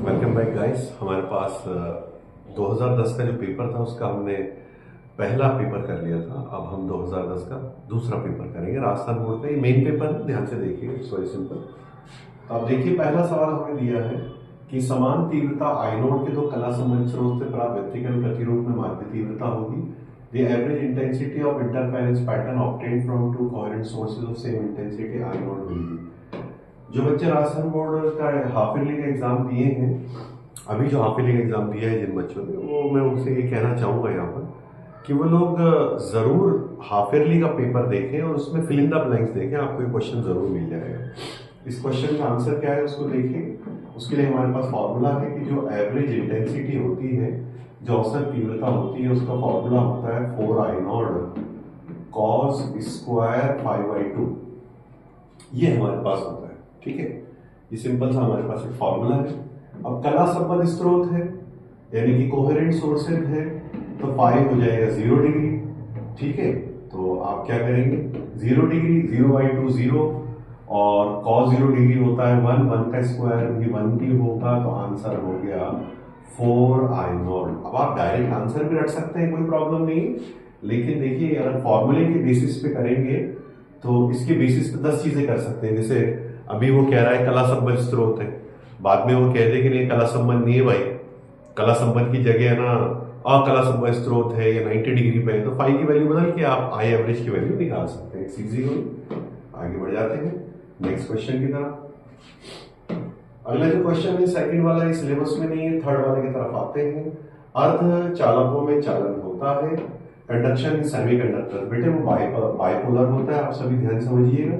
Welcome back guys. हमारे पास 2010 का जो पेपर था उसका हमने पहला पेपर कर लिया था। अब हम 2010 का दूसरा पेपर करेंगे राजस्थान बोर्ड का। ये मेन पेपर है, ध्यान से देखिए, इट्स वेरी सिंपल। तो आप देखिए, पहला सवाल हमें दिया है कि समान तीव्रता आई नोड के दो कला संबंध स्रोत से प्राप्त व्यतिकरण प्रतिरूप में माध्य तीव्रता होगी। The average intensity of interference pattern obtained from two coherent sources of same intensity I node will be। जो बच्चे राजस्थान बोर्ड का हाफ ईयरली का एग्जाम दिए हैं, अभी जो हाफ ईयरली का एग्जाम दिया है जिन बच्चों ने, वो मैं उनसे ये कहना चाहूँगा यहाँ पर कि वो लोग ज़रूर हाफ ईयरली का पेपर देखें और उसमें फिल इन द ब्लैंक्स देखें। आपको ये क्वेश्चन ज़रूर मिल जाएगा। इस क्वेश्चन का आंसर क्या है उसको देखें। उसके लिए हमारे पास फॉर्मूला है कि जो एवरेज इंटेंसिटी होती है, जो औसत तीव्रता होती है, उसका फॉर्मूला होता है 4I नॉट cos स्क्वायर 5/2। ये हमारे पास होता है, ठीक है। ये सिंपल सा हमारे पास एक फॉर्मूला है। अब कला संबंध स्रोत है, यानी कि कोहेरेंट सोर्सेज है, तो 5 हो जाएगा 0 डिग्री, ठीक है। तो आप क्या करेंगे, 0 डिग्री 0/2 0 और cos 0 डिग्री होता है 1 का स्क्वायर भी 1 भी होगा, तो आंसर हो गया 4I नॉट। अब आप डायरेक्ट आंसर भी रख सकते हैं, कोई प्रॉब्लम नहीं, लेकिन देखिए अगर फॉर्मूले के बेसिस पे करेंगे तो इसके बेसिस पे 10 चीजें कर सकते हैं। जैसे अभी वो कह रहा है कला संबंध स्रोत है, बाद में वो कह दे कि नहीं कला संबंध नहीं है भाई, कला संबंध की जगह है ना अकला संबंध स्रोत है या 90 डिग्री पे है, तो फाई की वैल्यू बदल के आप आई एवरेज की वैल्यू निकाल सकते हैं। इजी हो, आगे बढ़ जाते हैं नेक्स्ट क्वेश्चन की तरफ। अगला जो क्वेश्चन है सेकंड वाला, इस सिलेबस में नहीं है, थर्ड वाले की तरफ आते हैं। अर्ध चालकों में चालन होता है, कंडक्शन इन सेमीकंडक्टर। बेटे वो बाइपोलर होता है, आप सभी ध्यान समझिएगा,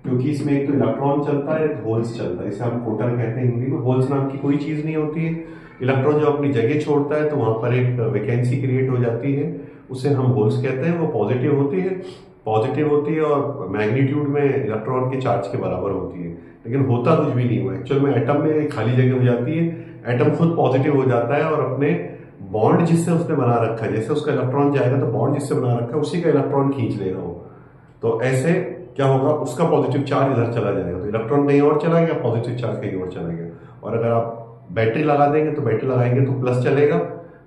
क्योंकि इसमें एक तो इलेक्ट्रॉन चलता है, एक होल्स चलता है। इसे हम कोटर कहते हैं हिंदी में। होल्स नाम की कोई चीज नहीं होती है। इलेक्ट्रॉन जब अपनी जगह छोड़ता है तो वहां पर एक वैकेंसी क्रिएट हो जाती है, उसे हम होल्स कहते हैं। वो पॉजिटिव होती है और मैग्नीट्यूड में इलेक्ट्रॉन के चार्ज के बराबर होती है, लेकिन होता कुछ भी नहीं हुआ। एक्चुअल में एटम में खाली जगह हो जाती है, एटम खुद पॉजिटिव हो जाता है और अपने बॉन्ड जिससे उसने बना रखा है, जैसे उसका इलेक्ट्रॉन जाएगा तो बॉन्ड जिससे बना रखा है उसी का इलेक्ट्रॉन खींच लेगा वो। तो ऐसे क्या होगा, उसका पॉजिटिव चार्ज इधर चला जाएगा, तो इलेक्ट्रॉन कहीं और चला गया, पॉजिटिव चार्ज कहीं और चला गया। और अगर आप बैटरी लगा देंगे तो बैटरी लगाएंगे तो प्लस चलेगा,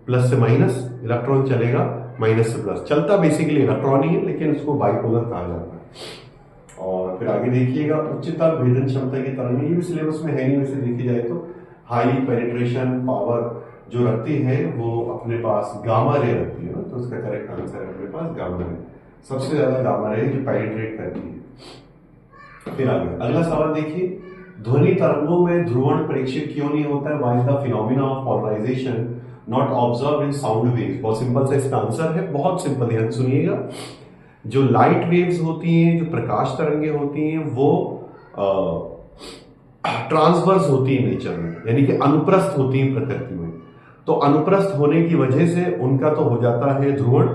प्लस से माइनस, इलेक्ट्रॉन चलेगा माइनस से प्लस। चलता बेसिकली इलेक्ट्रॉन ही है, लेकिन उसको बाइपोलर कहा जाता है। और फिर आगे देखिएगा, उच्चतर भेदन क्षमता की तरंग, ये भी सिलेबस में है नहीं वैसे देखी जाए तो। हाई पेनिट्रेशन पावर जो रखती है वो अपने पास गामा रे रखती है ना, तो उसका करेक्ट आंसर है अपने पास गामा रे। सबसे ज्यादा गामा रे जो पेनिट्रेट करती है। फिर आगे अगला सवाल देखिए, ध्वनि तरंगों में ध्रुवण परीक्षित क्यों नहीं होता है? Why is the phenomena of polarisation not observe in sound waves? बहुत सिंपल सा इसका आंसर है, बहुत सिंपल, ध्यान सुनिएगा। जो लाइट वेव्स होती हैं, जो प्रकाश तरंगे होती हैं, वो ट्रांसवर्स होती है नेचर में, यानी कि अनुप्रस्थ होती है प्रकृति में। तो अनुप्रस्थ होने की वजह से उनका तो हो जाता है ध्रुवण,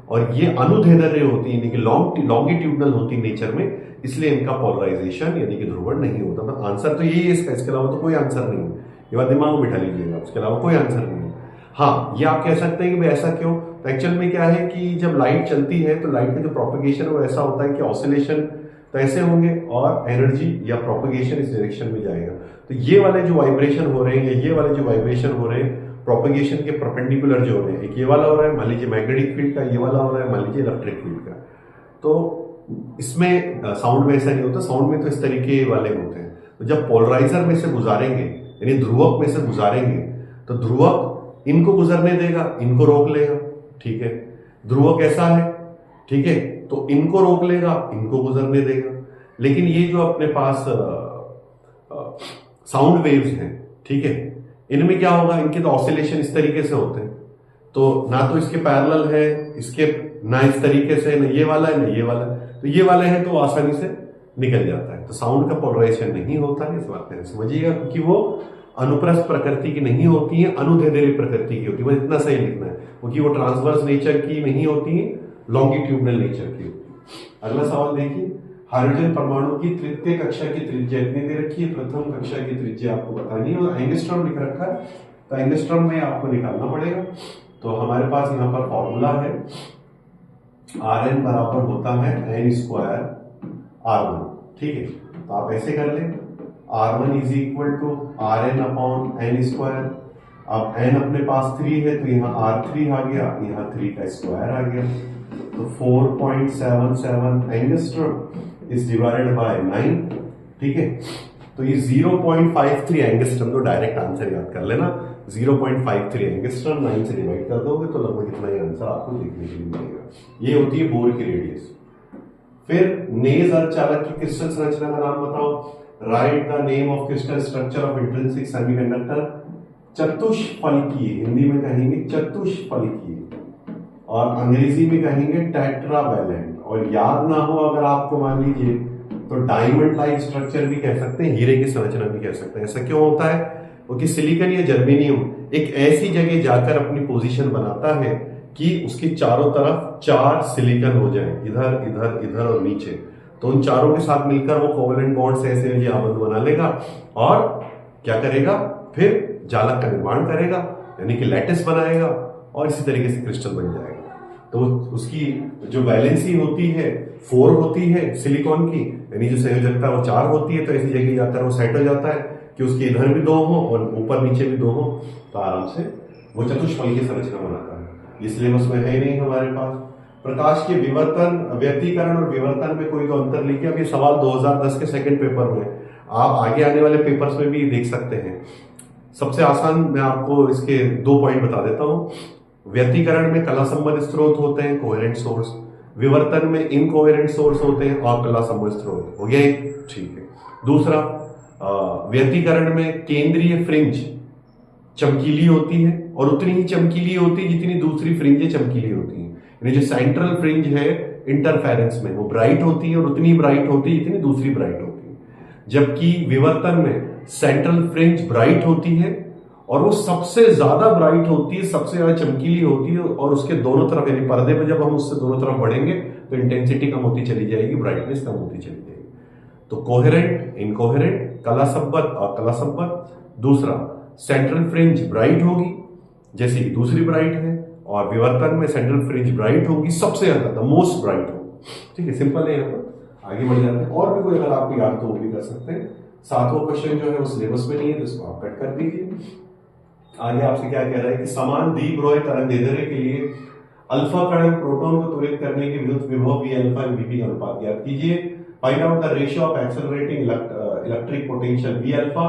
और ये अनुदैर्ध्य होती है, यानी कि लॉन्गिट्यूडनल होती है नेचर में, इसलिए इनका पोलराइजेशन यानी कि ध्रुवण नहीं होता। तो आंसर तो यही है इसका, इसके अलावा तो कोई आंसर नहीं है। ये बात दिमाग में बिठा लीजिएगा, उसके अलावा कोई आंसर नहीं है। हाँ, ये आप कह सकते हैं कि ऐसा क्यों, तो एक्चुअल में क्या है कि जब लाइट चलती है तो लाइट का जो प्रोपगेशन है वो ऐसा होता है कि ऑसिलेशन तो ऐसे होंगे और एनर्जी या प्रोपगेशन इस डायरेक्शन में जाएगा। तो ये वाले जो वाइब्रेशन हो रहे हैं या ये वाले जो वाइब्रेशन हो रहे हैं प्रोपगेशन के परपेंडिकुलर जो हो रहे हैं, एक ये वाला हो रहा है मान लीजिए मैग्नेटिक फील्ड का, ये वाला हो रहा है मान लीजिए इलेक्ट्रिक फील्ड का। तो इसमें साउंड में ऐसा नहीं होता, साउंड में तो इस तरीके वाले होते हैं। तो जब पोलराइजर में से गुजारेंगे, यानी ध्रुवक में से गुजारेंगे, तो ध्रुवक इनको गुजरने देगा, इनको रोक लेगा, ठीक है। ध्रुवक ऐसा है, ठीक है, तो इनको रोक लेगा, इनको गुजरने देगा। लेकिन ये जो अपने पास साउंड वेव्स हैं, ठीक है, इनमें क्या होगा, इनके तो ऑसिलेशन इस तरीके से होते हैं, तो ना तो इसके पैरेलल है, इसके ना इस तरीके से, ना ये वाला है ना ये वाला है, तो ये वाले हैं तो आसानी से निकल जाता है। तो साउंड का पोलराइजेशन नहीं होता है, इस बात को समझिएगा, क्योंकि वो अनुप्रस्थ प्रकृति की नहीं होती है, अनुदैर्ध्य प्रकृति की होती है। बस इतना सही लिखना है, क्योंकि वो ट्रांसवर्स नेचर की नहीं होती है, लॉन्गिट्यूडनल नेचर की होती है। अगला सवाल देखिए, हाइड्रोजन परमाणु की तृतीय कक्षा की त्रिज्या इतनी दे रखी है, प्रथम कक्षा की त्रिज्या आपको बतानी है और एंगस्ट्रॉम लिख रखा है, तो एंगस्ट्रॉम में आपको निकालना पड़ेगा। तो हमारे पास यहाँ पर फॉर्मूला है, Rn बराबर होता है n स्क्वायर R1, ठीक है। तो आप ऐसे कर लें, R1 is equal to Rn upon n square. अब n अपने पास 3 है तो यहाँ R3 आ गया, यहाँ 3 का स्क्वायर आ गया, तो 4.77 एंगस्ट्रम इज डिवाइडेड बाय 9। ठीक है, तो ये 0.53 एंगस्ट्रम, तो डायरेक्ट आंसर याद कर लेना, 0.53 एंगस्ट्रम 9 से डिवाइड कर दोगे तो लगभग इतना ही आंसर आपको देखने के लिए मिलेगा। ये होती है बोर की रेडियस। फिर नेज अर्धचालक की क्रिस्टल संरचना का नाम बताओ। Write the name of crystal structure of intrinsic semiconductor. चतुष्फलकीय, हिंदी में कहेंगे चतुष्फलकीय, और अंग्रेजी में कहेंगे टेट्रावैलेंट। और याद ना हो अगर आपको, मान लीजिए, तो डायमंड लाइक स्ट्रक्चर भी कह सकते हैं, हीरे की संरचना भी कह सकते हैं। ऐसा क्यों होता है? क्योंकि सिलिकॉन या जर्मेनियम एक ऐसी जगह जाकर अपनी पोजीशन बनाता है कि उसके चारों तरफ 4 सिलिकॉन हो जाए, इधर इधर इधर और नीचे, तो उन चारों के साथ मिलकर वो कोवलेंट बॉन्ड से ऐसे आबंध बना लेगा और क्या करेगा, फिर जालक का निर्माण करेगा, यानी कि लैटिस बनाएगा, और इसी तरीके से क्रिस्टल बन जाएगा। तो उसकी जो वैलेंसी होती है 4 होती है सिलिकॉन की, यानी जो संयोजकता वो 4 होती है, तो ऐसी जगह जाकर वो सेट हो जाता है कि उसके इधर भी 2 हो और ऊपर नीचे भी 2 हो, तो आराम से वो चतुष्फलकीय संरचना बनाता है। इस सिलेबस में है नहीं हमारे पास। प्रकाश के विवर्तन, व्यतिकरण और विवर्तन में कोई तो अंतर लिखिए। अब ये सवाल 2010 के सेकंड पेपर में, आप आगे आने वाले पेपर्स में भी देख सकते हैं। सबसे आसान मैं आपको इसके 2 पॉइंट बता देता हूं। व्यतिकरण में कला संबद्ध स्रोत होते हैं, कोहेरेंट सोर्स। विवर्तन में इनकोहेरेंट सोर्स होते हैं और कला संबद्ध स्रोत। हो गया एक, ठीक है। दूसरा, व्यतिकरण में केंद्रीय फ्रिंज चमकीली होती है और उतनी ही चमकीली होती है जितनी दूसरी फ्रिंजें चमकीली होती हैं। यानी जो सेंट्रल फ्रिंज है इंटरफेरेंस में, वो ब्राइट होती है और उतनी ही ब्राइट होती है जितनी दूसरी ब्राइट होती है। जबकि विवर्तन में सेंट्रल फ्रिंज ब्राइट होती है और वो सबसे ज्यादा ब्राइट होती है, सबसे ज्यादा चमकीली होती है, और उसके दोनों तरफ, यानी पर्दे पे जब हम उससे दोनों तरफ बढ़ेंगे तो इंटेंसिटी कम होती चली जाएगी, ब्राइटनेस कम होती चली जाएगी। तो कोहेरेंट, इनकोहेरेंट, कला संबद्ध और कला संबद्ध। दूसरा, सेंट्रल फ्रिंज ब्राइट होगी जैसे कि दूसरी ब्राइट है, और विवर्तन में सेंट्रल फ्रिंज ब्राइट होगी, सबसे ज्यादा, द मोस्ट ब्राइट होगी। ठीक है, सिंपल है। यहाँ पर आगे बढ़ जाते हैं। और भी कोई अगर आपको याद तो वो भी कर सकते हैं। 7वां क्वेश्चन जो है वो सिलेबस में नहीं है, तो इसको आप कट कर दीजिए। आगे आपसे क्या कह रहा है कि समान द्विब्रोय तरंग दैर्ध्य के लिए अल्फा कण प्रोटॉन को त्वरित करने के विद्युत विभव वी अल्फा एंड वीपी का अनुपात ज्ञात कीजिए। Find out the ratio of accelerating electric potential V alpha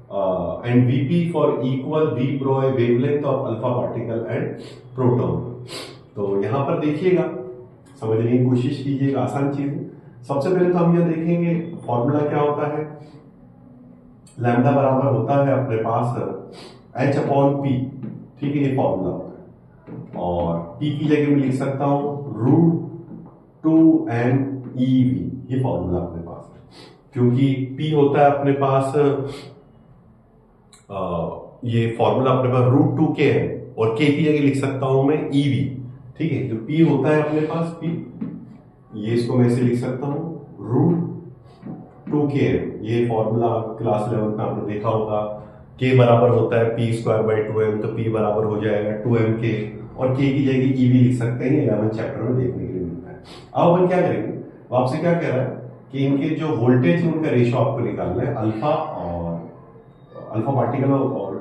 and Vp for equal de Broglie wavelength of alpha particle and proton. तो यहां पर देखिएगा, समझने की कोशिश कीजिएगा, आसान चीज है। सबसे पहले तो हम यह देखेंगे फॉर्मूला क्या होता है। लैम्डा बराबर होता है अपने पास h अपॉन पी, ठीक है, ये फॉर्मूला होता है। और p की जगह में लिख सकता हूं √2mEV, ये फॉर्मूला अपने पास है। क्योंकि p होता है अपने पास, ये फॉर्मूला अपने पास √2k है, और k की जगह लिख सकता हूं मैं EV, ठीक है। जो p होता है अपने पास p, ये इसको मैं ऐसे लिख सकता हूं √2k, ये फॉर्मूला क्लास 11 में आपने देखा होगा। k बराबर होता है p²/2m, तो p बराबर हो जाएगा 2mk, और k की जगह EV लिख सकते हैं। 11 चैप्टर में देखने के लिए मिलता है। अब अपन क्या करेंगे, आपसे क्या कह रहा है कि इनके जो वोल्टेज है उनका रेशियो आपको निकालना है, अल्फा पार्टिकल और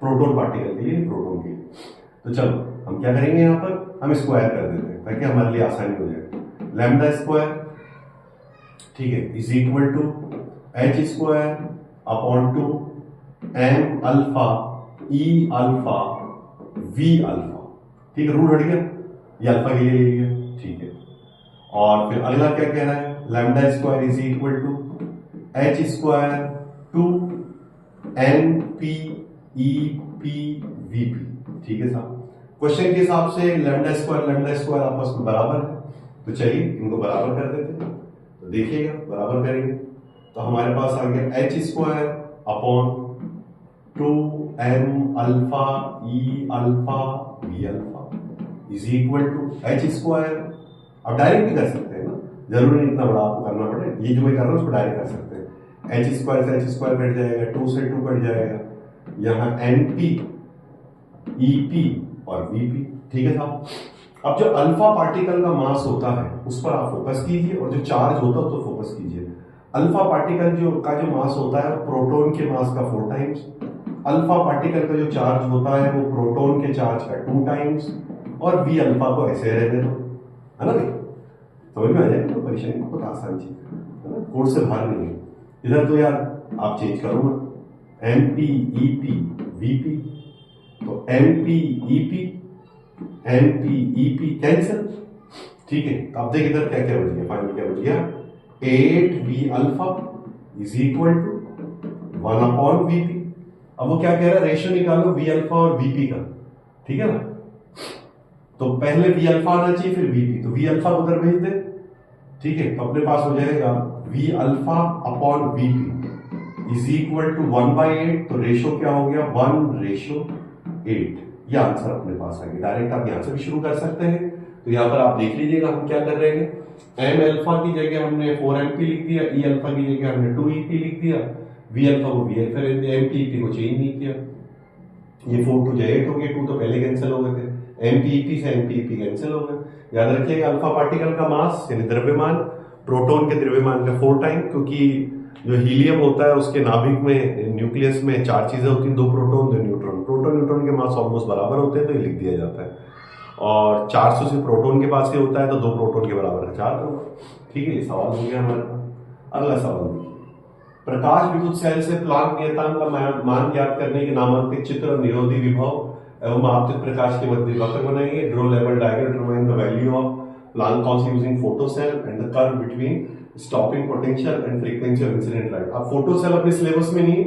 प्रोटॉन पार्टिकल के लिए, प्रोटॉन के लिए। तो चलो हम क्या करेंगे, यहाँ पर हम स्क्वायर कर देते हैं ताकि हमारे लिए आसानी हो जाए। लैम्डा स्क्वायर, ठीक है, is equal to h² upon 2 m alpha e alpha v alpha, ठीक है। रूट हट गया, ये अल्फा के लिए ले लिया, ठीक है। और फिर अगला क्या कह रहा है, lambda square is equal to h² 2 NP EP VP, ठीक है साहब। क्वेश्चन के हिसाब से लैम्डा स्क्वायर आपस में बराबर है, तो चलिए इनको बराबर कर देते हैं। तो देखिएगा बराबर करेंगे तो हमारे पास आ गया h² upon 2m alpha e alpha v alpha is equal to h²। अब डायरेक्ट भी कर सकते हैं ना, जरूरी नहीं इतना बड़ा आपको करना पड़े। ये जो मैं कर रहा हूँ उसको डायरेक्ट कर सकते हैं। h² से h² कट जाएगा, 2 से 2 कट जाएगा, यहाँ NP EP और VP, ठीक है साहब। अब जो अल्फा पार्टिकल का मास होता है उस पर आप फोकस कीजिए, और जो चार्ज होता है तो फोकस कीजिए। अल्फा पार्टिकल जो मास होता है प्रोटॉन के मास का 4 टाइम्स, अल्फा पार्टिकल का जो चार्ज होता है वो प्रोटॉन के चार्ज का 2 टाइम्स, और वी अल्फा को ऐसे रहने दो, है ना भाई, समझ में आ जाए तो परेशानी बहुत आसान चीज है ना, कोड से बाहर नहीं है। इधर तो यार आप चेंज करो ना, M P E P V P, तो M P E P cancel, ठीक है। अब देख इधर क्या क्या बच गया, फाइनल क्या बच गया, 8 v alpha is equal to 1 upon v p. अब वो क्या कह रहा है, रेशियो निकालो वी अल्फा और वीपी का, ठीक है ना। तो पहले वी अल्फा आना चाहिए फिर वीपी, तो वी अल्फा उधर भेज दे, ठीक है। तो अपने पास हो जाएगा v alpha upon v p is equal to 1/8, तो रेशो क्या हो गया 1:8। ये आंसर अपने पास आ गया। डायरेक्ट आप यहां से भी शुरू कर सकते हैं। तो यहां पर आप देख लीजिएगा हम क्या कर रहे हैं, एम अल्फा की जगह हमने 4mp लिख दिया, ई अल्फा की जगह हमने 2ep लिख दिया, वी अल्फा को वी अल्फा रख दिया, एमपीईपी को चेंज नहीं किया। ये 4 2 8 हो गए, 2 तो पहले कैंसिल हो गए थे, एमपीईपी से एमपीईपी कैंसिल हो गए। याद रखिएगा अल्फा पार्टिकल का मास यानी द्रव्यमान प्रोटॉन के द्रव्यमान का 4 टाइम, क्योंकि जो हीलियम होता है उसके नाभिक में न्यूक्लियस में 4 चीजें होती हैं, 2 प्रोटॉन 2 न्यूट्रॉन, प्रोटॉन न्यूट्रॉन के मास ऑलमोस्ट बराबर होते हैं तो ये लिख दिया जाता है। और 400 से प्रोटॉन के पास ये होता है तो 2 प्रोटॉन के बराबर का चार्ज होगा, ठीक है। ये सवाल हो गया हमारे पास। अगला सवाल देखिए, प्रकाश विद्युत सेल से प्लांक नियतांक का मान ज्ञात करने के नामांकित चित्र और निरोधी विभव एवं आपतित प्रकाश के मध्य वक्र बनाइए। Draw level diagram determine the value of Planck constant using photocell and the curve between stopping potential and frequency of incident light. अब फोटोसेल अपने सिलेबस में नहीं है,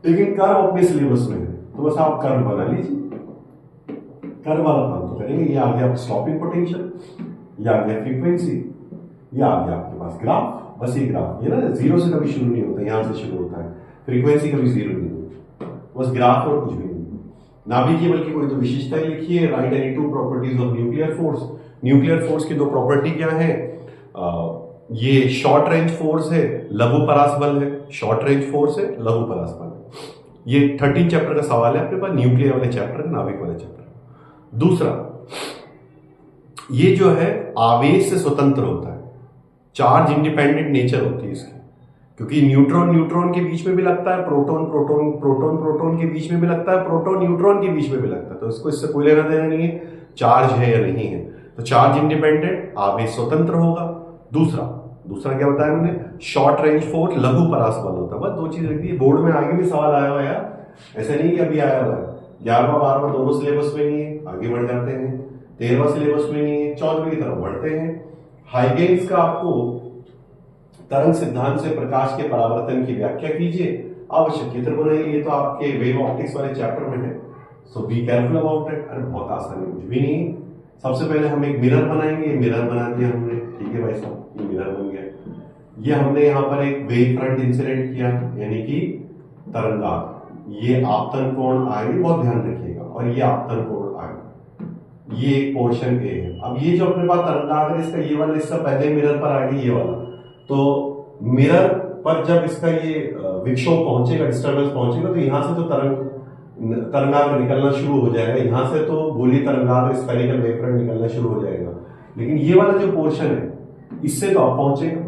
लेकिन कर्व अपने सिलेबस में है, तो बस आप कर्व बना लीजिए। कर्व वाला काम तो करेंगे। ये आ गया स्टॉपिंग पोटेंशियल, ये आ गया फ्रीक्वेंसी, ये आ गया आपके पास ग्राफ। बस ये ग्राफ, ये ना जीरो से कभी शुरू नहीं होता, यहां से शुरू होता है, फ्रीक्वेंसी कभी जीरो नहीं होती, बस ग्राफ और कुछ भी नहीं। नाभिकीय बल की कोई तो विशेषता लिखिए। Right any 2 properties of nuclear force. Nuclear force की 2 प्रॉपर्टी क्या है, ये शॉर्ट रेंज फोर्स है, लघु परास बल है, शॉर्ट रेंज फोर्स है, लघु परास बल है। ये 13 चैप्टर का सवाल है अपने पास, न्यूक्लियर वाले चैप्टर, नाभिक वाले चैप्टर। दूसरा, ये जो है आवेश से स्वतंत्र होता है, चार्ज इंडिपेंडेंट नेचर होती है इसकी, क्योंकि न्यूट्रॉन न्यूट्रॉन के बीच में भी लगता है, प्रोटॉन प्रोटॉन प्रोटॉन प्रोटॉन के बीच में भी लगता है, प्रोटॉन न्यूट्रॉन के बीच में भी लगता है, तो इसको इससे कोई लेना देना नहीं है चार्ज है या नहीं है। तो चार्ज इंडिपेंडेंट, आवेश स्वतंत्र होगा। दूसरा क्या बताया हमने, शॉर्ट रेंज फोर्स, लघु परास बल होता है। बस 2 चीज लिख दी। बोर्ड में आगे भी सवाल आया हुआ है यार, ऐसा नहीं कि अभी आया हुआ है। 11वां 12वां दोनों सिलेबस में नहीं है, आगे बढ़ जाते हैं। 13वां सिलेबस में नहीं है, 14वीं की तरफ बढ़ते हैं। हाइगेन्स का आपको तरंग सिद्धांत से प्रकाश के परावर्तन की व्याख्या कीजिए, आवश्यक चित्र बनाइए। ये तो आपके वेव ऑप्टिक्स वाले चैप्टर में है, सो बी केयरफुल अबाउट इट। अरे बहुत आसान है, कुछ भी नहीं है। सबसे पहले हम एक मिरर बनाएंगे, मिरर बना दिया हमने, ठीक है भाई साहब, ये मिरर बन गया। ये हमने यहाँ पर एक वेव फ्रंट इंसिडेंट किया, यानी कि तरंगाग्र। ये आपतन कोण आएगी, बहुत ध्यान रखिएगा, और ये आपतन कोण आएगा। ये एक पोर्शन ए है। अब ये जो अपने पास तरंगाग्र, इसका ये वाला हिस्सा पहले मिरर पर आएगी, ये वाला। तो मिरर पर जब इसका ये विक्षोभ पहुंचेगा, डिस्टर्बेंस पहुंचेगा, तो यहां से तो तरंगाग्र निकलना शुरू हो जाएगा, यहां से तो गोली तरंगाग्र स्फेरिकल वेव फ्रंट निकलना शुरू हो जाएगा। लेकिन ये वाला जो पोर्शन है, इससे तो अब पहुंचेगा,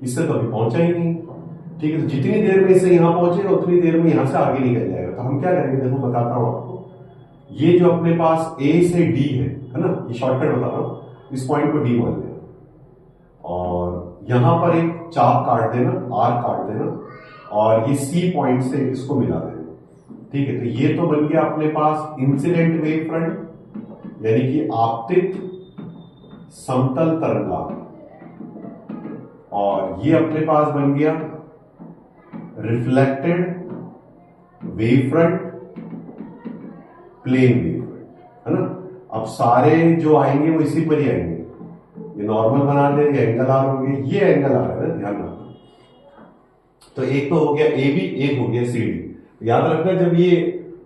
इससे तो अभी पहुंचा ही नहीं, ठीक है। तो जितनी देर में इससे यहां पहुंचेगा उतनी देर में यहां से आगे निकल जाएगा। तो हम क्या करेंगे, देखो बताता हूं आपको। ये जो अपने पास ए से डी है ना, ये शॉर्टकट बता रहा हूं, इस पॉइंट को डी मान लेना, और यहां पर एक चाप काट देना, आर काट देना, और ये सी पॉइंट से इसको मिला देना, ठीक है। तो ये तो बन गया अपने पास इंसिडेंट वेव फ्रंट, यानी कि आपतित समतल तरंगाग्र, और ये अपने पास बन गया reflected wave front, plane wave front, है ना। अब सारे जो आएंगे वो इसी पर ही आएंगे। ये नॉर्मल बना देंगे, एंगल आर हो गए, ये एंगल आ रहा है, ध्यान रखना। तो एक तो हो गया ए बी, एक हो गया सी डी। याद रखना, जब ये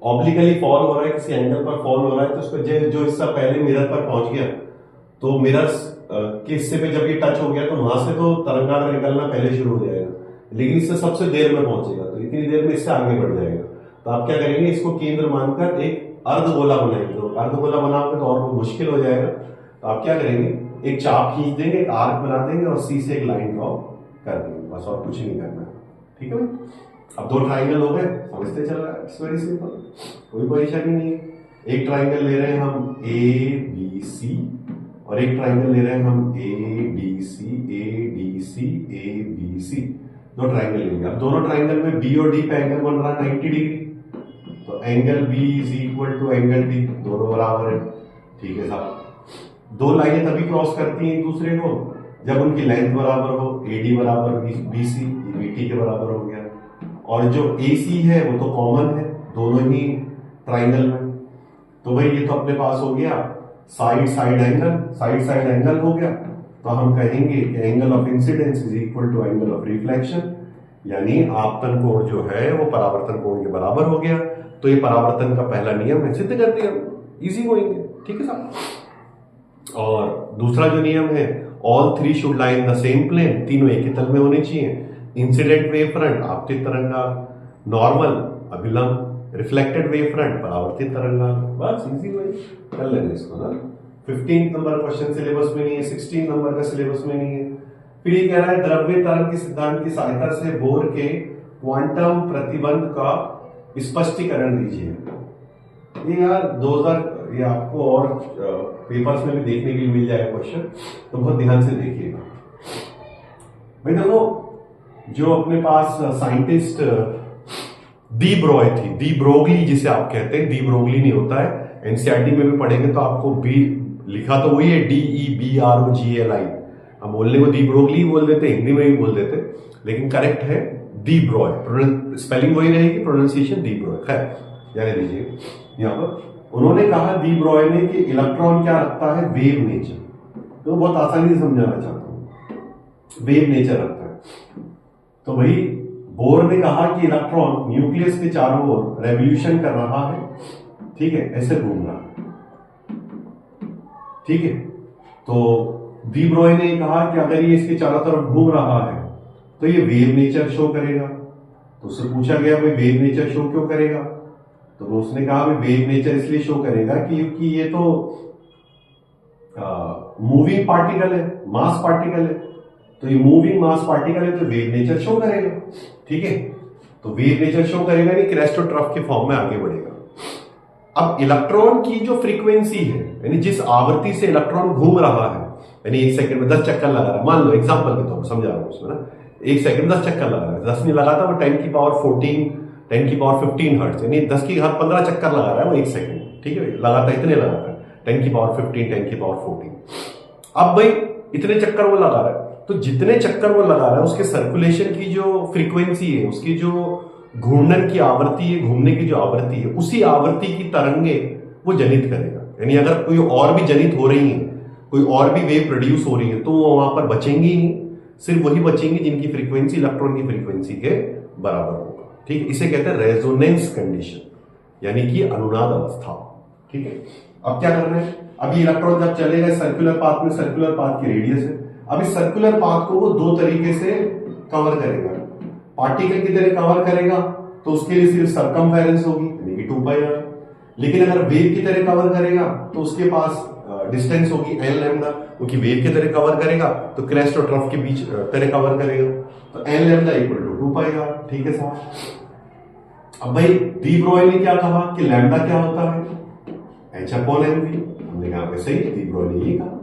ऑब्लिकली फॉल हो रहा है, किसी एंगल पर फॉल हो रहा है, तो उसको जो हिस्सा पहले मिरर पर पहुंच गया, तो मिरर्स के हिस्से पे जब ये टच हो गया, तो वहां से तो तरंगाग्र निकलना पहले शुरू हो जाएगा, लेकिन इससे सबसे देर में पहुंचेगा, तो इतनी देर में इससे आगे बढ़ जाएगा। तो आप क्या करेंगे, इसको केंद्र मानकर एक अर्धगोला बनाएंगे। तो अर्धगोला बनाओगे तो और मुश्किल हो जाएगा। तो आप क्या करेंगे, एक चाप खींच देंगे, एक आर्क बना देंगे, और सी से एक लाइन ड्रॉ कर देंगे, बस और कुछ नहीं करना है। ठीक है भाई, अब 2 ट्राइंगल हो गए, समझते चल रहा है, इट्स वेरी सिंपल, कोई परेशानी नहीं है। एक ट्राइंगल ले रहे हैं हम ABC और एक ट्राइंगल ले रहे हैं हम ADC, ADC, ABC, 2 ट्राइंगल लेंगे। अब दोनों ट्राइंगल में B और D पे एंगल बन रहा है 90 डिग्री, तो angle B is equal to angle D, दोनों बराबर है। ठीक है साहब, 2 लाइनें तभी क्रॉस करती हैं एक दूसरे को जब उनकी लेंथ बराबर हो, AD बराबर BC, BT के बराबर हो गया। और जो AC है वो तो कॉमन है दोनों ही ट्राइंगल में, तो भाई ये तो अपने पास हो गया साइड साइड एंगल हो गया। तो हम कहेंगे कि angle of incidence is equal to angle of reflection, यानी आपतन कोण जो है वो परावर्तन कोण के बराबर हो गया। तो ये परावर्तन का पहला नियम है, सिद्ध कर दिया, इजी गोइंग है। ठीक है साहब, और दूसरा जो नियम है, all 3 should lie in the same plane, तीनों एक ही तल में होने चाहिए। इंसिडेंट वेव फ्रंट आपतित तरंगांक, नॉर्मल अभिलंब, रिफ्लेक्टेड वेव फ्रंट परावर्तित तरंगांक, बस इजी वे कर लेंगे इसको ना। 15 नंबर क्वेश्चन सिलेबस में नहीं है, 16 नंबर का सिलेबस में नहीं है। फिर ये कह रहा है द्रव्य तरंग के सिद्धांत की सहायता से बोर के क्वांटम प्रतिबंध का स्पष्टीकरण दीजिए। ये यार 2000 ये आपको और पेपर्स में भी देखने के लिए मिल जाएगा क्वेश्चन, तो बहुत ध्यान से देखिएगा भाई। देखो, जो अपने पास साइंटिस्ट दी ब्रॉय थी, दी ब्रोगली जिसे आप कहते हैं, दी ब्रोगली नहीं होता है, एनसीईआरटी में भी पढ़ेंगे तो आपको बी लिखा तो वही है, DEBROGLI, हम बोलने को दी ब्रोगली बोल देते, हिंदी में भी बोल देते, लेकिन करेक्ट है दी ब्रॉय, स्पेलिंग वही रहेगी, प्रोनाउंसिएशन दी ब्रॉय। खैर जाने दीजिए। यहाँ पर उन्होंने कहा दी ब्रॉय ने कि इलेक्ट्रॉन क्या रखता है, वेव नेचर। तो बहुत आसानी से समझाना चाहता हूं, वेव नेचर रखता है। तो भाई बोर ने कहा कि इलेक्ट्रॉन न्यूक्लियस के चारों ओर रेवोल्यूशन कर रहा है, ठीक है, ऐसे घूम रहा है। ठीक है, तो दी ब्रॉय ने कहा कि अगर ये इसके चारों तरफ घूम रहा है तो ये वेव नेचर शो करेगा। तो उससे पूछा गया भाई वेव नेचर शो क्यों करेगा, तो उसने कहा भाई वेव नेचर इसलिए शो करेगा क्योंकि ये तो मूविंग पार्टिकल है, मास पार्टिकल है, तो ये मूविंग मास पार्टिकल है तो वेव नेचर शो करेगा। ठीक है, तो वेव नेचर शो करेगा, नहीं क्रैश टू ट्रफ के फॉर्म में आगे बढ़ेगा। अब इलेक्ट्रॉन की जो फ्रीक्वेंसी है, यानी जिस आवृत्ति से इलेक्ट्रॉन घूम रहा है, यानी 1 सेकंड में 10 चक्कर लगा रहा है, मान लो एग्जांपल के तौर पर समझा रहा हूं उसमें ना, 1 सेकंड में 10 चक्कर लगा रहा है, 10 नहीं लगाता वो 10 की पावर 14, 10 की पावर 15 हर्ट्ज, यानी 10 की घात 15 चक्कर लगा रहा है वो 1 सेकंड। ठीक है, लगाता इतने लगाता है, 10 की पावर 15, 10 की पावर 14। अब भाई इतने चक्कर वो लगा रहा है, तो जितने चक्कर वो लगा रहा है उसके सर्कुलेशन की जो फ्रीक्वेंसी है, उसकी जो घूर्णन की आवृत्ति है, घूमने की जो आवृत्ति है, उसी आवृत्ति की तरंगे वो जनित करेगा। यानी अगर कोई और भी जनित हो रही है, कोई और भी वेव प्रोड्यूस हो रही है, तो वो वहां पर बचेंगी ही नहीं, सिर्फ वही बचेंगी जिनकी फ्रीक्वेंसी इलेक्ट्रॉन की फ्रीक्वेंसी के बराबर होगा। ठीक है, इसे कहते हैं रेजोनेंस कंडीशन, यानी कि अनुनाद अवस्था। ठीक है, अब क्या करना है, अभी इलेक्ट्रॉन जब चलेगा सर्कुलर पाथ में, सर्कुलर पाथ की रेडियस है, अब इस सर्कुलर पाथ को वो 2 तरीके से कवर करेगा। पार्टिकल की तरह कवर करेगा तो उसके लिए सिर्फ सरकमफेरेंस होगी, यानी कि 2 पाई आर। लेकिन अगर वेव की तरह कवर करेगा तो उसके पास डिस्टेंस होगी एल लैम्डा, क्योंकि वेव की तरह कवर करेगा तो क्रेस्ट और ट्रफ के बीच तरह कवर करेगा, तो l lambda equal to 2 pi r. ठीक है साहब, अब भाई दी ब्रॉय ने क्या कहा कि लैम्डा क्या होता है, H/mv। हमने कहा सही, दी ब्रॉय ने ये कहा।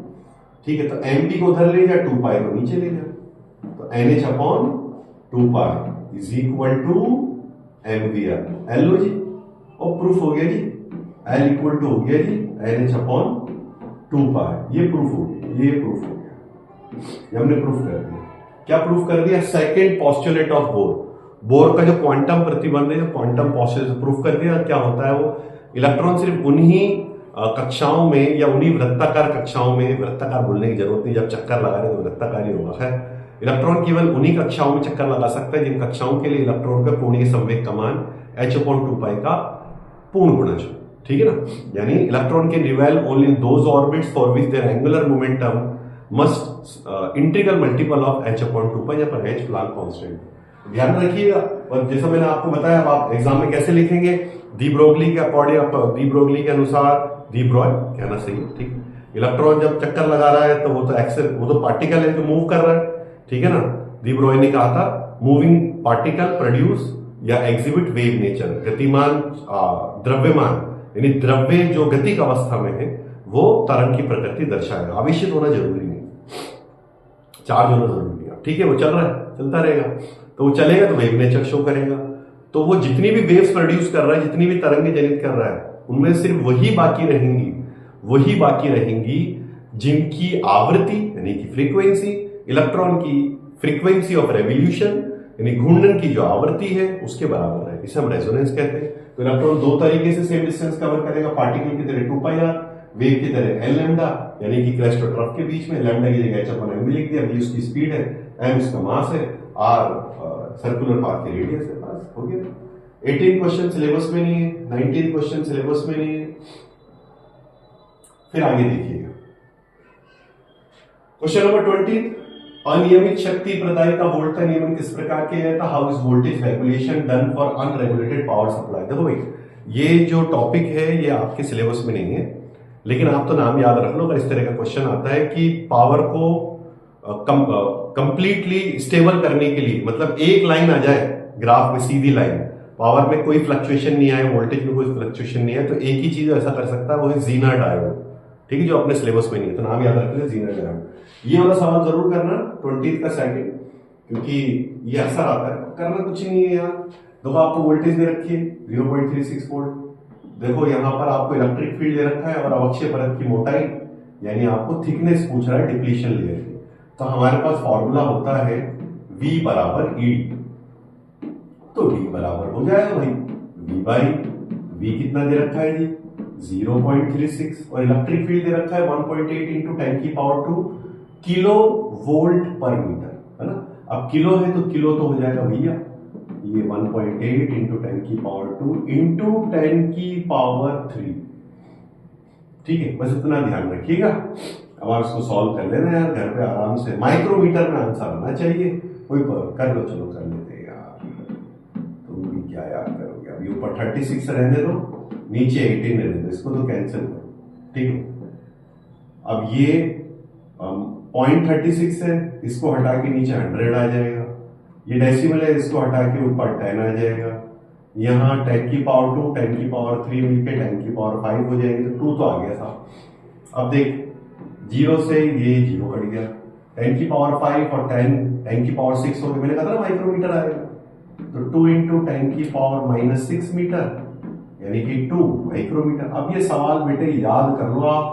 ठीक है, तो mp को उधर ले जा, 2 पाई को नीचे ले जा, तो NH/2 pi is equal to mvr। L लो जी, और प्रूफ हो गया जी, L इक्वल टू हो गया जी NH/2 पाई। ये प्रूफ हो गया, ये प्रूफ हो गया, ये हमने प्रूफ कर दिया। क्या प्रूफ कर दिया, second postulate of bore, bore का जो क्वांटम प्रतिबंध है, जो क्वांटम पॉस्टुलेट प्रूफ कर दिया। क्या होता है, वो इलेक्ट्रॉन सिर्फ उन्हीं कक्षाओं में या उन्हीं वृत्ताकार कक्षाओं में, वृत्ताकार बोलने की जरूरत नहीं, जब चक्कर लगा रहे तो वृत्ताकार ही होगा। है, इलेक्ट्रॉन केवल उन्हीं कक्षाओं में चक्कर लगा सकता है जिन कक्षाओं के लिए इलेक्ट्रॉन का कोणीय संवेग का मान H/2 पाई का पूर्ण गुणज। ठीक है ना, यानी electron can revolve only in those orbits for which their angular momentum must integral multiple of H/2 pi, या पर H प्लैंक कांस्टेंट। ध्यान रखिएगा, और जैसा मैंने आपको बताया, अब आप एग्जाम में कैसे लिखेंगे, दी ब्रोगली के अकॉर्डिंग, दी ब्रोगली के अनुसार, दी ब्रॉय कहना सही है। ठीक, इलेक्ट्रॉन जब चक्कर लगा रहा है तो वो तो एक्सेल, वो तो पार्टिकल है जो मूव कर रहा है। ठीक है ना, डी ब्रॉय ने कहा था मूविंग पार्टिकल प्रोड्यूस या एग्जिबिट वेव नेचर, गतिमान द्रव्यमान यानी द्रव्य जो गतिक अवस्था में है वो तरंग की प्रकृति दर्शाएगा। आवेशित होना जरूरी नहीं, चार्ज होना जरूरी नहीं। ठीक है, वो चल रहा है, चलता रहेगा, तो वो चलेगा तो वेव नेचर शो करेगा। तो वो जितनी भी वेव्स प्रोड्यूस कर रहा है, जितनी भी तरंगें जनित कर रहा है, उनमें सिर्फ वही बाकी रहेंगी जिनकी आवृत्ति यानी कि फ्रीक्वेंसी, इलेक्ट्रॉन की फ्रीक्वेंसी ऑफ रेवोल्यूशन यानी घूर्णन की जो आवृत्ति है उसके बराबर है। इसे हम रेजोनेंस कहते हैं। तो इलेक्ट्रॉन दो तरीके से सेम डिस्टेंस कवर करेगा, पार्टिकल की तरह 2πr, वेव की तरह एल लैम्डा यानी कि क्रेस्ट और ट्रफ के बीच में, लैम्डा की जगह h/m भी लिख दिया, v उसकी स्पीड है, m उसका मास है, r सर्कुलर पाथ की रेडियस है, बस हो गया। 18 क्वेश्चन सिलेबस में नहीं है, 19 क्वेश्चन सिलेबस में नहीं है। फिर आगे देखिएगा क्वेश्चन नंबर 20, अनियमित शक्ति प्रदाय का वोल्टा नियमन किस प्रकार किया जाता है? How is voltage regulation done for unregulated power supply? देखो भाई, ये जो टॉपिक है ये आपके सिलेबस में नहीं है, लेकिन आप तो नाम याद रख लो। अगर इस तरह का क्वेश्चन आता है कि पावर को कंप्लीटली स्टेबल करने के लिए, मतलब एक लाइन आ जाए ग्राफ में, सीधी लाइन, पावर में कोई फ्लक्चुएशन नहीं आए, वोल्टेज में कोई फ्लक्चुएशन नहीं है, तो एक ही चीज ऐसा कर सकता है, वो है ज़ीनर डायोड। ठीक है, जो अपने सिलेबस में नहीं है, तो नाम याद रख ले, ज़ीनर डायोड। ये वाला सवाल जरूर करना 20 का सेकंड, क्योंकि ये अक्सर आता है। करना कुछ नहीं है यार। देखो आपको वोल्टेज दे रखी है 0.36 वोल्ट, देखो यहाँ पर आपको इलेक्ट्रिक फील्ड दे रखा है और अवक्षय परत की मोटाई यानी आपको थिकनेस पूछ रहा है डिप्लीशन लेयर की। तो हमारे पास फॉर्मूला होता है V बराबर E, तो D बराबर हो जाएगा भाई V बाई V। कितना दे रखा है जी? 0.36, और इलेक्ट्रिक फील्ड दे रखा है 1.8 इंटू 10 की पावर 2 किलो वोल्ट पर मीटर, है ना। अब किलो है तो किलो तो हो जाएगा भैया ये 1.8 इंटू 10 की पावर 2 इंटू 10 की पावर 3। ठीक है, बस इतना ध्यान रखिएगा। अब आप इसको सॉल्व कर लेना यार घर पे आराम से, माइक्रोमीटर में आंसर आना चाहिए। कोई कर लो, चलो कर लेते हैं यार, तुम भी क्या याद करोगे। अभी ऊपर 36 रहने दो, नीचे 18 रहने दो, इसको तो कैंसिल करो। ठीक है, अब ये 0.36 है, इसको हटा के नीचे 100 आ जाएगा। ये डेसिमल है, इसको हटा के ऊपर 10 आ जाएगा। यहाँ 10 की पावर 2 10 की पावर 3 मिलकर 10 की पावर 5 हो जाएगी, तो 2 तो आ गया था। अब देख 0 से ये 0 कट गया, 10 की पावर 5 और 10 की पावर 6 हो गया। मैंने कहा था ना माइक्रोमीटर आएगा, तो 2 इंटू 10 की पावर -6 मीटर यानी कि 2 माइक्रोमीटर। अब ये सवाल बेटे याद कर लो आप,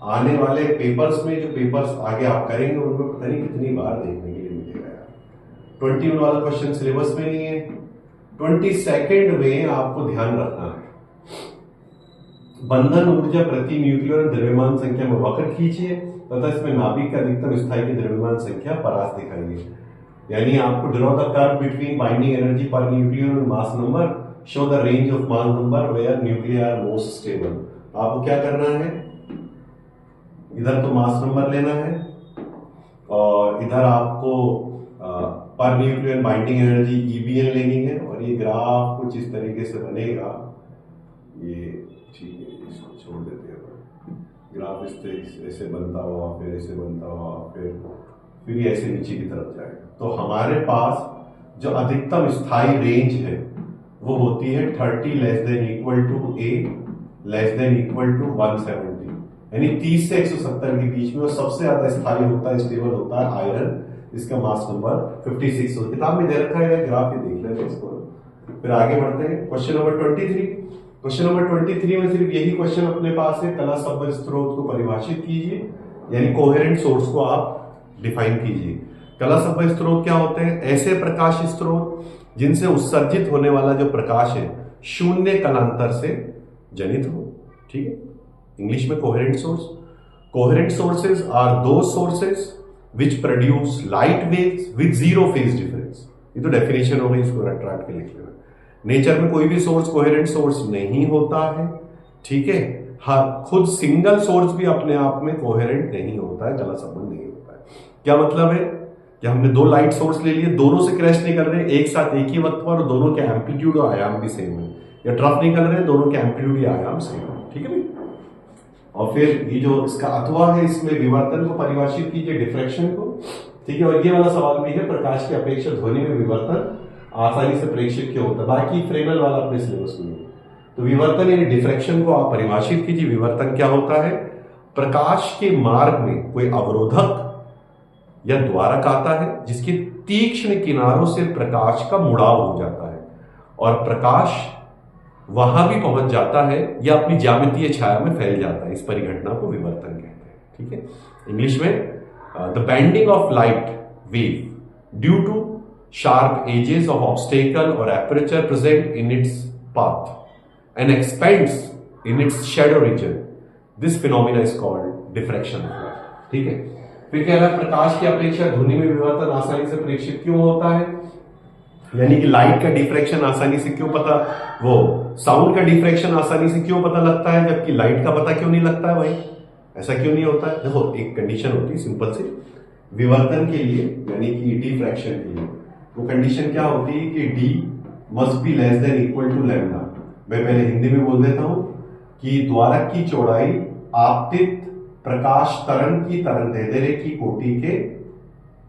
आने वाले पेपर्स में, जो पेपर्स आगे आप करेंगे उनको पता नहीं कितनी बार देखने के लिए मिलेगा यार। 21 वाला क्वेश्चन सिलेबस में नहीं है। 22 में आपको ध्यान रखना है, बंधन ऊर्जा प्रति न्यूक्लियर द्रव्यमान संख्या में वक्र खींचिए तथा इसमें नाभिक का अधिकतम स्थायी की द्रव्यमान संख्या परास दिखाइए। यानी आपको draw the curve between binding energy per nuclear and mass number, show the range of mass number where nuclear are most stable. आपको क्या करना है, इधर तो मास नंबर लेना है और इधर आपको पर न्यूक्लियर बाइंडिंग एनर्जी EBN लेनी है, और ये ग्राफ कुछ इस तरीके से बनेगा। ये ठीक है, इसको छोड़ देते हैं। ग्राफ इस तरीके ऐसे बनता हुआ, फिर ऐसे बनता हुआ, फिर ये ऐसे नीचे की तरफ जाएगा। तो हमारे पास जो अधिकतम स्थायी रेंज है वो होती है 30 <= A <= 170, यानी 30 से 170 के बीच में। और सबसे ज्यादा स्थायी होता है, स्टेबल होता है आयरन, इसका मास नंबर 56 हो। किताब में दे रखा है, ग्राफ ही देख लेते हैं इसको। फिर आगे बढ़ते हैं क्वेश्चन नंबर 23। क्वेश्चन नंबर 23 में सिर्फ यही क्वेश्चन अपने पास है, कला शब्द स्रोत को परिभाषित कीजिए, यानी कोहेरेंट सोर्स को आप डिफाइन कीजिए। कला शब्द स्रोत क्या होते हैं? ऐसे प्रकाश स्रोत जिनसे उत्सर्जित होने वाला जो प्रकाश है शून्य कलांतर से जनित हो। ठीक है, इंग्लिश में coherent source. Coherent sources are दो sources which produce light waves with zero phase difference. ये तो डेफिनेशन हो गई, इसको रट के लिख लेना। नेचर में कोई भी सोर्स कोहेरेंट सोर्स नहीं होता है। ठीक है, हाँ, खुद सिंगल सोर्स भी अपने आप में कोहेरेंट नहीं होता है, कला संबंध नहीं होता है। क्या मतलब है कि हमने दो लाइट सोर्स ले लिए, दोनों से क्रैश नहीं कर रहे एक साथ एक ही वक्त पर, और दोनों के एम्पलीट्यूड और आयाम भी सेम है, या ट्रफ निकल रहे हैं, दोनों के एम्पलीट्यूड या आयाम सेम है। ठीक है भाई। और फिर ये जो इसका अथवा है, इसमें विवर्तन को परिभाषित कीजिए, डिफ्रैक्शन को। ठीक है। और ये वाला सवाल भी है, प्रकाश की अपेक्षा ध्वनि में विवर्तन आसानी से प्रेक्षित क्यों होता है। बाकी फ्रेनल वाला अपने सिलेबस में। तो विवर्तन यानी डिफ्रैक्शन को आप परिभाषित कीजिए। विवर्तन क्या होता है? प्रकाश के मार्ग में कोई अवरोधक या द्वारक आता है जिसके तीक्ष्ण किनारों से प्रकाश का मुड़ाव हो जाता है और प्रकाश वहां भी पहुंच जाता है या अपनी ज्यामितीय छाया में फैल जाता है। इस परिघटना को विवर्तन कहते हैं। ठीक है। इंग्लिश में the bending of light wave due to sharp edges of obstacle or aperture present in its path and expands in its shadow region. This phenomena is called diffraction of light. ठीक है। फिर कह रहा है प्रकाश की अपेक्षा ध्वनि में विवर्तन आसानी से प्रेक्षित क्यों होता है? यानी कि लाइट का डिफ्रैक्शन आसानी से क्यों पता, वो साउंड का डिफ्रैक्शन आसानी से क्यों पता लगता है जबकि लाइट का पता क्यों नहीं लगता है भाई? ऐसा क्यों नहीं होता है? देखो, एक कंडीशन होती है सिंपल सी विवर्तन के लिए, यानी कि डिफ्रैक्शन के लिए। वो कंडीशन क्या होती है कि d must be less than equal to lambda. मैं पहले हिंदी में बोल देता हूं कि द्वारक की चौड़ाई आपतित प्रकाश तरंग की तरंगदैर्ध्य की कोटि के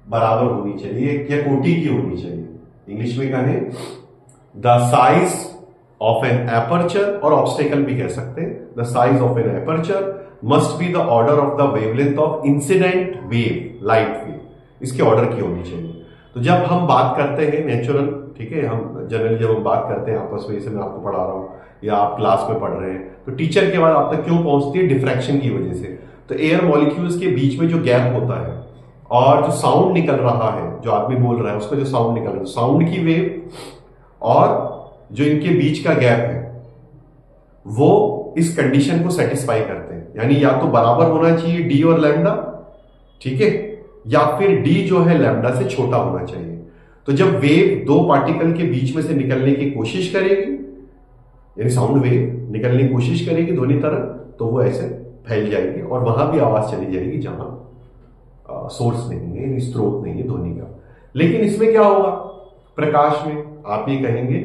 बराबर होनी चाहिए या कोटि की होनी चाहिए। इंग्लिश में कहें the size of an aperture, और ऑब्स्टेकल भी कह सकते हैं। The size of an aperture must be the order of the wavelength of incident wave, light wave, इसके ऑर्डर की होनी चाहिए। तो जब हम बात करते हैं नेचुरल, ठीक है, हम जनरली जब हम बात करते हैं आपस में, जैसे मैं आपको पढ़ा रहा हूं या आप क्लास में पढ़ रहे हैं, तो टीचर के बाद आप तक क्यों पहुंचती है? डिफ्रैक्शन की वजह से। तो एयर मॉलिक्यूल्स के बीच में जो गैप होता है और जो साउंड निकल रहा है, जो आदमी बोल रहा है उसका जो साउंड निकल रहा है, साउंड की वेव और जो इनके बीच का गैप है, वो इस कंडीशन को सेटिस्फाई करते हैं। यानी या तो बराबर होना चाहिए डी और लैम्डा, ठीक है, या फिर d जो है लैम्डा से छोटा होना चाहिए। तो जब वेव दो पार्टिकल के बीच में से निकलने की कोशिश करेगी, यानी साउंड वेव निकलने की कोशिश करेगी ध्वनि तरंग, तो वो ऐसे फैल जाएगी और वहां भी आवाज चली जाएगी जहां सोर्स नहीं है, यानी स्रोत नहीं है ध्वनि का। लेकिन इसमें क्या होगा? प्रकाश में आप ये कहेंगे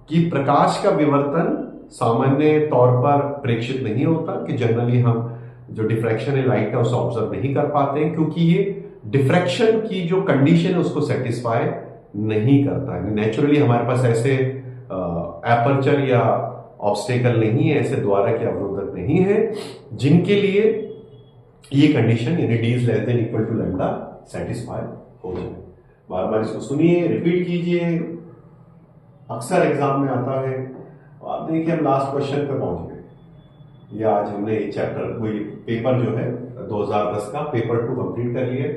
कि प्रकाश का विवर्तन सामान्य तौर पर प्रेक्षित नहीं होता, कि जनरली हम जो डिफ्रैक्शन है लाइट का उसे ऑब्जर्व नहीं कर पाते हैं, क्योंकि ये डिफ्रैक्शन की जो कंडीशन है उसको सेटिस्फाई नहीं करता है। नेचुरली हमारे पास ऐसे एपर्चर या ऑब्स्टेकल नहीं है, ऐसे द्वारक या अवरोधक नहीं है जिनके लिए ये कंडीशन यानी d is less than equal to lambda satisfy हो जाए। बार बार इसको सुनिए, रिपीट कीजिए, अक्सर एग्जाम में आता है। आप देखिए हम लास्ट क्वेश्चन पे पहुंच गए। या आज हमने चैप्टर कोई पेपर जो है 2010 का पेपर 2 कंप्लीट कर लिए।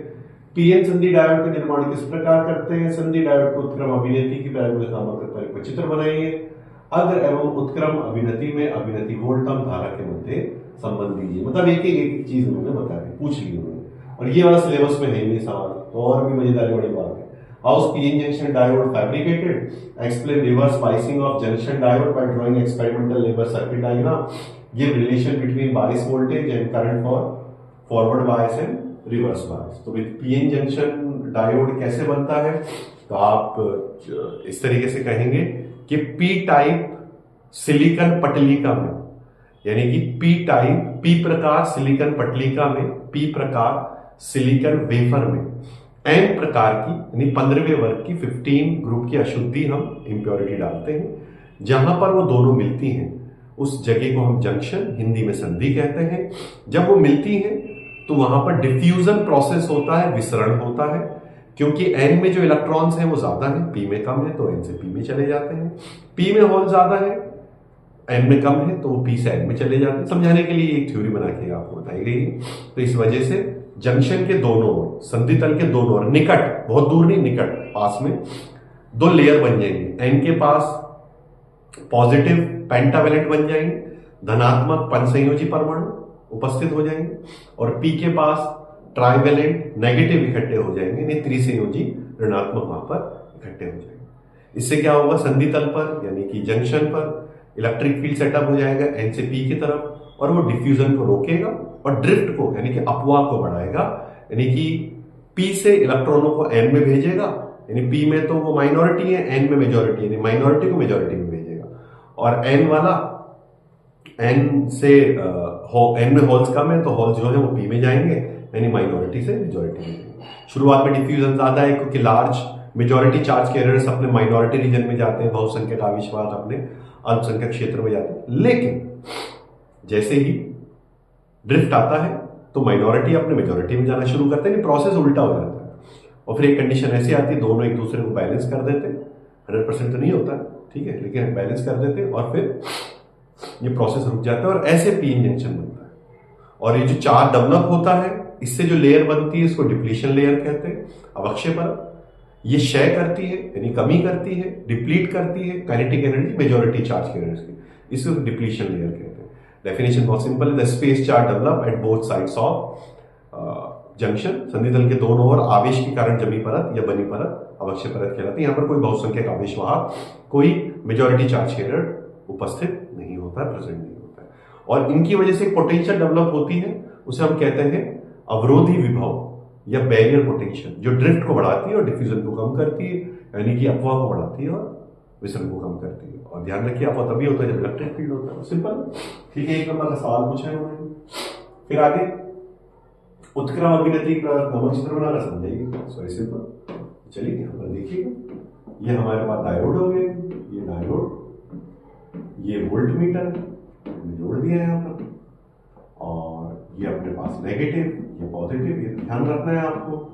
पीएन संधि डायोड का निर्माण किस प्रकार करते हैं? संधि डायोड को उत्क्रम अभिनति की परिपथ चित्र बनाइए। अग्र एवं उत्क्रम अभिनति में अभिनति वोल्टम धारा के मध्य संबंध दीजिए। मतलब एक चीज उन्होंने बता दी, पूछ ली उन्होंने, और ये वाला सिलेबस में है नहीं सवाल, तो और भी मजेदार बड़ी बात है। How is PN junction diode fabricated? Explain reverse biasing of junction diode by drawing experimental labour circuit diagram. Give relation between bias voltage and current for forward bias and reverse bias. तो PN junction diode कैसे बनता है? तो आप इस तरीके से कहेंगे कि पी टाइप सिलिकॉन पटलिका में, यानी कि पी प्रकार सिलिकॉन पटलिका में, पी प्रकार सिलिकॉन वेफर में एन प्रकार की यानी 15वें वर्ग की 15 ग्रुप की अशुद्धि हम इंप्योरिटी डालते हैं। जहां पर वो दोनों मिलती हैं उस जगह को हम जंक्शन, हिंदी में संधि कहते हैं। जब वो मिलती हैं तो वहां पर डिफ्यूजन प्रोसेस होता है, विसरण होता है, क्योंकि एन में जो इलेक्ट्रॉन्स हैं वो ज्यादा है, पी में कम है, तो एन से पी में चले जाते हैं। पी में होल ज्यादा है, एन में कम है, तो वो पी से एन में चले जाते हैं। समझाने के लिए एक थ्योरी बना के आपको बताई गई है। तो इस वजह से जंक्शन के दोनों ओर, संधि तल के दोनों ओर, निकट, बहुत दूर नहीं, निकट पास में 2 लेयर बन जाएंगे। एन के पास पॉजिटिव पेंटावेलेंट बन जाएंगे, धनात्मक पंचसंयोजी परमाणु उपस्थित हो जाएंगे, और पी के पास ट्राइवेलेंट नेगेटिव इकट्ठे हो जाएंगे, नहीं त्रिसंयोजी ऋणात्मक वहां पर इकट्ठे हो जाएंगे। इससे क्या होगा? संधि तल पर यानी कि जंक्शन पर इलेक्ट्रिक फील्ड सेटअप हो जाएगा एन से पी की तरफ, और वो डिफ्यूजन को रोकेगा और ड्रिफ्ट को यानी कि अपवाह को बढ़ाएगा, यानी कि पी से इलेक्ट्रॉनों को एन में भेजेगा, यानी पी में तो वो माइनॉरिटी है, एन में मेजॉरिटी, यानी माइनॉरिटी को मेजॉरिटी में भेजेगा, और एन वाला एन से एन में होल्स कम है तो होल्स जो है वो पी में जाएंगे, यानी माइनॉरिटी से मेजॉरिटी में जाएंगे। शुरुआत में डिफ्यूजन ज्यादा है क्योंकि लार्ज मेजॉरिटी चार्ज कैरियर्स अपने माइनॉरिटी रीजन में जाते हैं, बहुसंख्यक आवेशवाहक अपने अल्पसंख्यक क्षेत्र में जाते हैं। लेकिन जैसे ही ड्रिफ्ट आता है तो माइनॉरिटी अपने मेजॉरिटी में जाना शुरू करते हैं, प्रोसेस उल्टा हो जाता है। और फिर एक कंडीशन ऐसी आती है, दोनों एक दूसरे को बैलेंस कर देते हैं, 100% तो नहीं होता है, ठीक है, लेकिन बैलेंस कर देते हैं और फिर ये प्रोसेस रुक जाता है और ऐसे पीएन जंक्शन बनता है। और ये जो चार्ज डेवलप होता है, इससे जो लेयर बनती है इसको डिप्लीशन लेयर कहते हैं। अवक्षय परत ये क्षय करती है यानी कमी करती है, डिप्लीट करती है kinetic energy majority charge carriers की, इसको डिप्लीशन लेयर कहते हैं। डेफिनेशन बहुत सिंपल है, the space charge develop at both sides of junction, संधितल के दोनों ओर आवेश के कारण जमी परत या बनी परत अवक्षय परत कहलाती है। यहाँ पर कोई बहुसंख्यक आवेशवाहक, कोई मेजॉरिटी चार्ज कैरियर उपस्थित नहीं होता है, प्रेजेंट नहीं होता है। और इनकी वजह से पोटेंशियल डेवलप होती है, उसे हम कहते हैं अवरोधी विभव या बैरियर पोटेंशियल, जो ड्रिफ्ट को बढ़ाती है और डिफ्यूजन को कम करती है, यानी कि अफवाह को बढ़ाती है और विसरण को कम करती है। और ध्यान रखिए अफवाह तभी होता है जब इलेक्ट्रिक फील्ड होता है। सिंपल, ठीक है, एक नंबर का सवाल पूछा है उन्होंने। फिर आगे उत्क्रम अभिनति नमक चित्र बनाना समझाइए, सॉरी सिंपल। चलिए यहाँ पर देखिए, ये हमारे पास डायोड हो गए, ये डायोड, ये वोल्ट मीटर जोड़ दिया है यहाँ पर, और ये अपने पास नेगेटिव, ये पॉजिटिव, ये ध्यान रखना है आपको।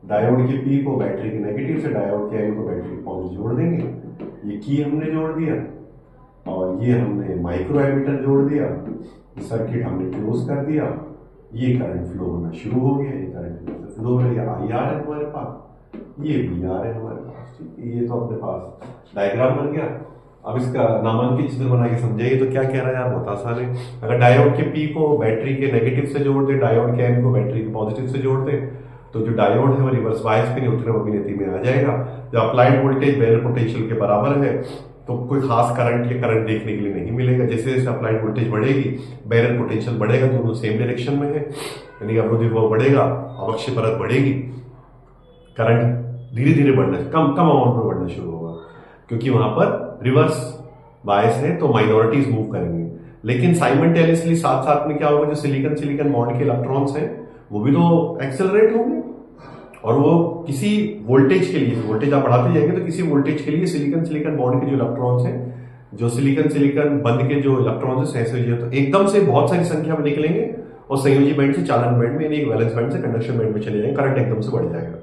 डायोड के पी को बैटरी के नेगेटिव से, डायोड के एन को बैटरी के पॉजिटिव जोड़ देंगे। ये की हमने जोड़ दिया और ये हमने माइक्रो एमीटर जोड़ दिया, सर्किट हमने क्लोज कर दिया, ये करंट फ्लो होना शुरू हो गया, ये करंट फ्लो हो रही है, आई आर है हमारे पास, ये वी आर है हमारे पास, ठीक है। ये तो अपने पास डायग्राम बन गया। अब इसका नामांकित चित्र बना के समझाइए तो क्या कह रहा है यार, बहुत आसान है। अगर डायोड के पी को बैटरी के नेगेटिव से जोड़ दे, डायोड के एन को बैटरी के पॉजिटिव से जोड़ दे, तो जो डायोड है वो रिवर्स बायस पे उत्क्रम अभिनति में आ जाएगा। जब अप्लाइड वोल्टेज बैरियर पोटेंशियल के बराबर है तो कोई खास करंट या करंट देखने के लिए नहीं मिलेगा। जैसे जैसे अप्लाइड वोल्टेज बढ़ेगी, बैरियर पोटेंशियल बढ़ेगा, दोनों सेम डायरेक्शन में है, यानी अवरोधी विभव बढ़ेगा, अवक्षय परत बढ़ेगी, करंट धीरे धीरे बढ़ना, कम कम अमाउंट में बढ़ना शुरू होगा, क्योंकि वहां पर रिवर्स बायस है तो माइनॉरिटीज मूव करेंगे। लेकिन साइमल्टेनियसली साथ साथ में क्या होगा, जो सिलिकॉन सिलिकॉन बॉन्ड के इलेक्ट्रॉन्स हैं वो भी तो एक्सेलरेट होंगे, और वो किसी वोल्टेज के लिए, वोल्टेज आप बढ़ाते जाएंगे तो किसी वोल्टेज के लिए सिलिकॉन सिलिकॉन बॉन्ड के जो इलेक्ट्रॉन्स हैं, जो सिलिकॉन सिलिकॉन बंद के जो इलेक्ट्रॉन्स हैं सहसंयोजी, तो एकदम से बहुत सारी संख्या में निकलेंगे और संयोजी बैंड से चालन बैंड में, यानी एक वैलेंस बैंड से कंडक्शन बैंड में चले जाएंगे, करंट एकदम से बढ़ जाएगा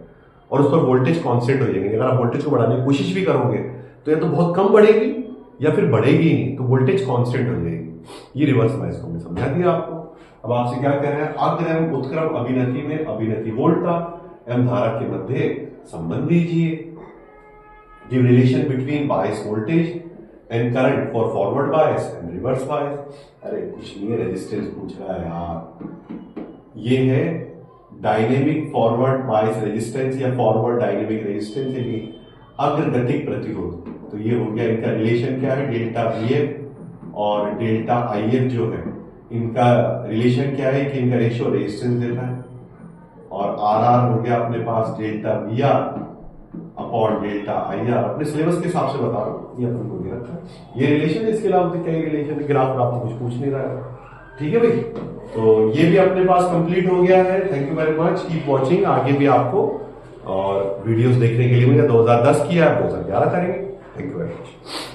और उस पर वोल्टेज कांस्टेंट हो जाएंगे। अगर आप वोल्टेज को बढ़ाने की कोशिश भी करोगे तो या तो बहुत कम बढ़ेगी या फिर बढ़ेगी ही नहीं, तो वोल्टेज कांस्टेंट हो जाएगी। ये रिवर्स बायस को हमने समझा दिया आपको। अब आपसे क्या कह रहे हैं, अग्र एवं उत्क्रम अभिनति में अभिनति वोल्टा एवं धारा के मध्य संबंध दीजिए। Give relation between bias voltage and current for forward bias and reverse बायस। अरे कुछ नहीं है, रेजिस्टेंस पूछ रहा है यार। ये है डायनेमिक फॉरवर्ड बायस रेजिस्टेंस या फॉरवर्ड डायनेमिक रेजिस्टेंस, यानी अग्रगतिक प्रतिरोध। तो ये हो गया, इनका रिलेशन क्या है, डेल्टा वीएफ और डेल्टा आईएफ जो है, इनका रिलेशन क्या है कि इनका रेशियो रेजिस्टेंस देता है, और आर आर हो गया अपने पास delta V R upon delta I R. अपने सिलेबस के हिसाब से बता रहा हूँ, ये अपन को दे रखा है ये रिलेशन। इसके अलावा तो क्या रिलेशन है, ग्राफ आपको कुछ पूछ नहीं रहा है, ठीक है भाई। तो ये भी अपने पास कंप्लीट हो गया है। Thank you very much, keep watching. आगे भी आपको और वीडियोस देखने के लिए मुझे 2010 किया है, 2011 करेंगे। Thank you very much.